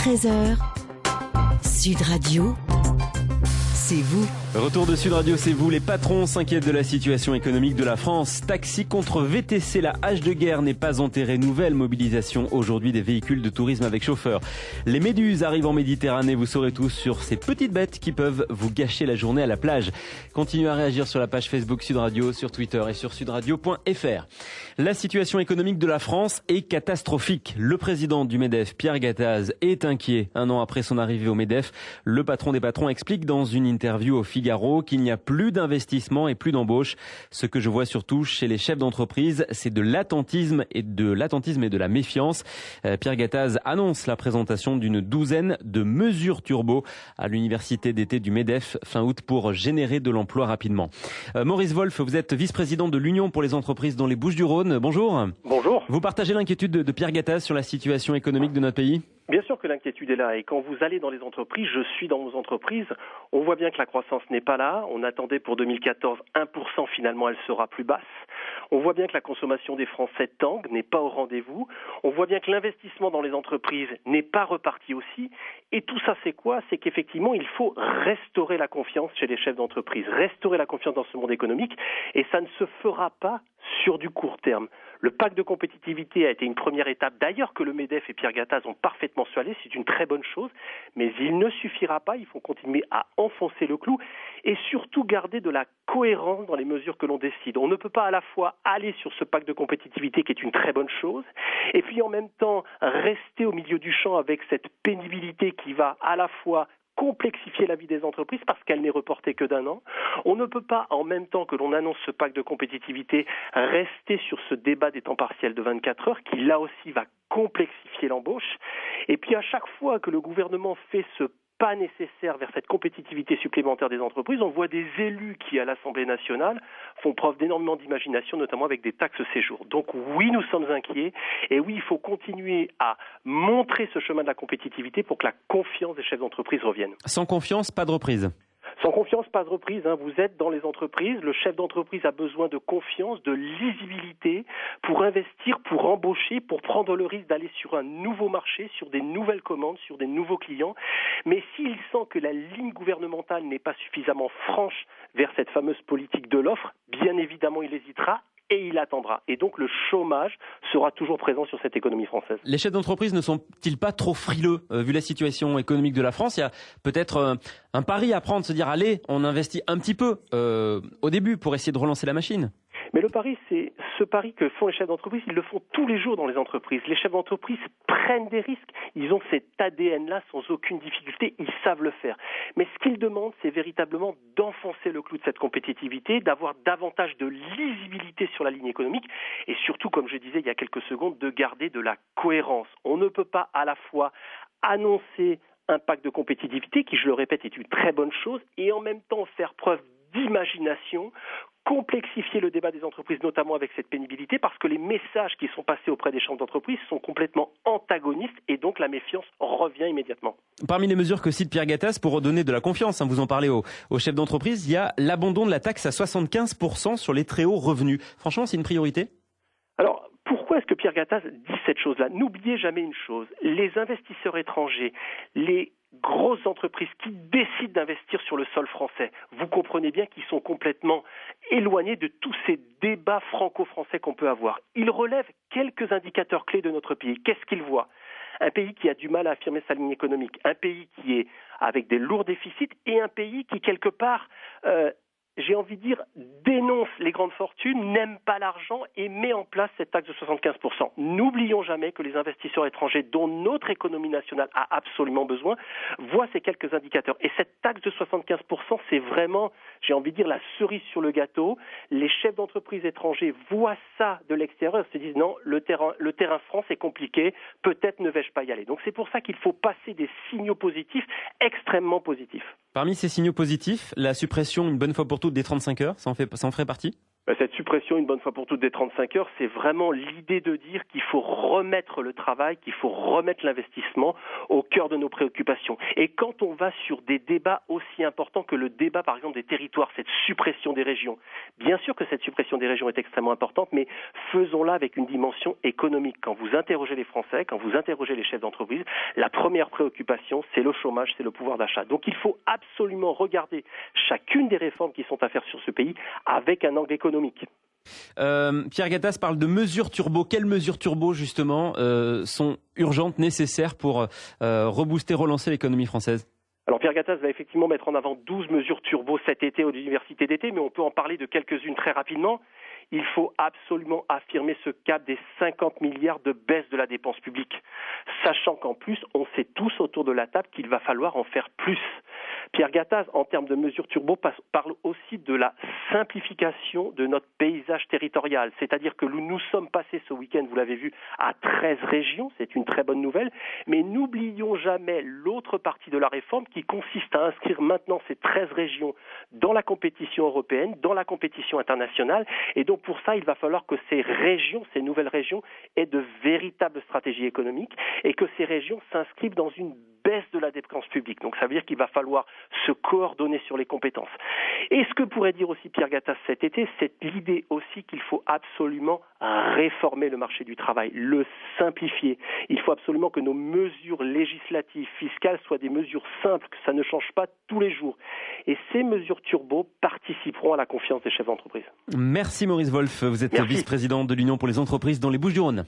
13h, Sud Radio, c'est vous. Retour de Sud Radio, c'est vous. Les patrons s'inquiètent de la situation économique de la France. Taxi contre VTC, la hache de guerre n'est pas enterrée. Nouvelle mobilisation aujourd'hui des véhicules de tourisme avec chauffeur. Les méduses arrivent en Méditerranée. Vous saurez tous sur ces petites bêtes qui peuvent vous gâcher la journée à la plage. Continuez à réagir sur la page Facebook Sud Radio, sur Twitter et sur sudradio.fr. La situation économique de la France est catastrophique. Le président du MEDEF, Pierre Gattaz, est inquiet. Un an après son arrivée au MEDEF, le patron des patrons explique dans une interview au Figaro qu'il n'y a plus d'investissement et plus d'embauche. Ce que je vois surtout chez les chefs d'entreprise, c'est de l'attentisme et de la méfiance. Pierre Gattaz annonce la présentation d'une douzaine de mesures turbo à l'université d'été du MEDEF fin août pour générer de l'emploi rapidement. Maurice Wolf, vous êtes vice-président de l'Union pour les entreprises dans les Bouches-du-Rhône. Bonjour. Bonjour. Vous partagez l'inquiétude de Pierre Gattaz sur la situation économique de notre pays ? Bien sûr que l'inquiétude est là et quand vous allez dans les entreprises, je suis dans vos entreprises, on voit bien que la croissance n'est pas là. On attendait pour 2014 1%, finalement elle sera plus basse. On voit bien que la consommation des Français tangue, n'est pas au rendez-vous. On voit bien que l'investissement dans les entreprises n'est pas reparti aussi. Et tout ça c'est quoi ? C'est qu'effectivement il faut restaurer la confiance chez les chefs d'entreprise, restaurer la confiance dans ce monde économique et ça ne se fera pas sur du court terme. Le pacte de compétitivité a été une première étape, d'ailleurs que le MEDEF et Pierre Gattaz ont parfaitement soigné, c'est une très bonne chose, mais il ne suffira pas, il faut continuer à enfoncer le clou et surtout garder de la cohérence dans les mesures que l'on décide. On ne peut pas à la fois aller sur ce pacte de compétitivité qui est une très bonne chose, et puis en même temps rester au milieu du champ avec cette pénibilité qui va à la fois complexifier la vie des entreprises parce qu'elle n'est reportée que d'un an. On ne peut pas, en même temps que l'on annonce ce pacte de compétitivité, rester sur ce débat des temps partiels de 24 heures qui, là aussi, va complexifier l'embauche. Et puis, à chaque fois que le gouvernement fait ce pas nécessaire vers cette compétitivité supplémentaire des entreprises, on voit des élus qui, à l'Assemblée nationale, font preuve d'énormément d'imagination, notamment avec des taxes séjour. Donc oui, nous sommes inquiets, et oui, il faut continuer à montrer ce chemin de la compétitivité pour que la confiance des chefs d'entreprise revienne. Sans confiance, pas de reprise. Sans confiance, pas de reprise. Vous êtes dans les entreprises. Le chef d'entreprise a besoin de confiance, de lisibilité pour investir, pour embaucher, pour prendre le risque d'aller sur un nouveau marché, sur des nouvelles commandes, sur des nouveaux clients. Mais s'il sent que la ligne gouvernementale n'est pas suffisamment franche vers cette fameuse politique de l'offre, bien évidemment, il hésitera. Et il attendra. Et donc le chômage sera toujours présent sur cette économie française. Les chefs d'entreprise ne sont-ils pas trop frileux vu la situation économique de la France ? Il y a peut-être un pari à prendre, se dire allez, on investit un petit peu au début pour essayer de relancer la machine. Mais le pari, c'est ce pari que font les chefs d'entreprise, ils le font tous les jours dans les entreprises. Les chefs d'entreprise prennent des risques, ils ont cet ADN-là sans aucune difficulté, ils savent le faire. Mais ce qu'ils demandent, c'est véritablement d'enfoncer le clou de cette compétitivité, d'avoir davantage de lisibilité sur la ligne économique et surtout, comme je disais il y a quelques secondes, de garder de la cohérence. On ne peut pas à la fois annoncer un pacte de compétitivité qui, je le répète, est une très bonne chose et en même temps faire preuve d'imagination, complexifier le débat des entreprises, notamment avec cette pénibilité, parce que les messages qui sont passés auprès des chambres d'entreprise sont complètement antagonistes et donc la méfiance revient immédiatement. Parmi les mesures que cite Pierre Gattaz pour redonner de la confiance, vous en parlez aux chefs d'entreprise, il y a l'abandon de la taxe à 75% sur les très hauts revenus. Franchement, c'est une priorité ? Alors, pourquoi est-ce que Pierre Gattaz dit cette chose-là ? N'oubliez jamais une chose, les investisseurs étrangers, les grosses entreprises qui décident d'investir sur le sol français, vous comprenez bien qu'ils sont complètement éloignés de tous ces débats franco-français qu'on peut avoir. Ils relèvent quelques indicateurs clés de notre pays. Qu'est-ce qu'ils voient ? Un pays qui a du mal à affirmer sa ligne économique, un pays qui est avec des lourds déficits et un pays qui, quelque part, j'ai envie de dire, dénonce les grandes fortunes, n'aime pas l'argent et met en place cette taxe de 75%. N'oublions jamais que les investisseurs étrangers dont notre économie nationale a absolument besoin voient ces quelques indicateurs. Et cette taxe de 75%, c'est vraiment, j'ai envie de dire, la cerise sur le gâteau. Les chefs d'entreprise étrangers voient ça de l'extérieur et se disent non, le terrain France est compliqué, peut-être ne vais-je pas y aller. Donc c'est pour ça qu'il faut passer des signaux positifs, extrêmement positifs. Parmi ces signaux positifs, la suppression une bonne fois pour toutes des 35 heures, ça en ferait partie ? Cette suppression, une bonne fois pour toutes, des 35 heures, c'est vraiment l'idée de dire qu'il faut remettre le travail, qu'il faut remettre l'investissement au cœur de nos préoccupations. Et quand on va sur des débats aussi importants que le débat, par exemple, des territoires, cette suppression des régions, bien sûr que cette suppression des régions est extrêmement importante, mais faisons-la avec une dimension économique. Quand vous interrogez les Français, quand vous interrogez les chefs d'entreprise, la première préoccupation, c'est le chômage, c'est le pouvoir d'achat. Donc il faut absolument regarder chacune des réformes qui sont à faire sur ce pays avec un angle économique. Pierre Gattaz parle de mesures turbo. Quelles mesures turbo, justement, sont urgentes, nécessaires pour rebooster, relancer l'économie française ? Alors Pierre Gattaz va effectivement mettre en avant 12 mesures turbo cet été aux universités d'été, mais on peut en parler de quelques-unes très rapidement. Il faut absolument affirmer ce cap des 50 milliards de baisse de la dépense publique, sachant qu'en plus, on sait tous autour de la table qu'il va falloir en faire plus. Pierre Gattaz, en termes de mesures turbo, parle aussi de la simplification de notre paysage territorial. C'est-à-dire que nous sommes passés ce week-end, vous l'avez vu, à 13 régions. C'est une très bonne nouvelle. Mais n'oublions jamais l'autre partie de la réforme qui consiste à inscrire maintenant ces 13 régions dans la compétition européenne, dans la compétition internationale. Et donc pour ça, il va falloir que ces régions, ces nouvelles régions, aient de véritables stratégies économiques et que ces régions s'inscrivent dans une baisse de la dépense publique. Donc ça veut dire qu'il va falloir se coordonner sur les compétences. Et ce que pourrait dire aussi Pierre Gattaz cet été, c'est l'idée aussi qu'il faut absolument réformer le marché du travail, le simplifier. Il faut absolument que nos mesures législatives, fiscales soient des mesures simples, que ça ne change pas tous les jours. Et ces mesures turbo participeront à la confiance des chefs d'entreprise. Merci Maurice Wolf, vous êtes vice-président de l'Union pour les entreprises dans les Bouches-du-Rhône.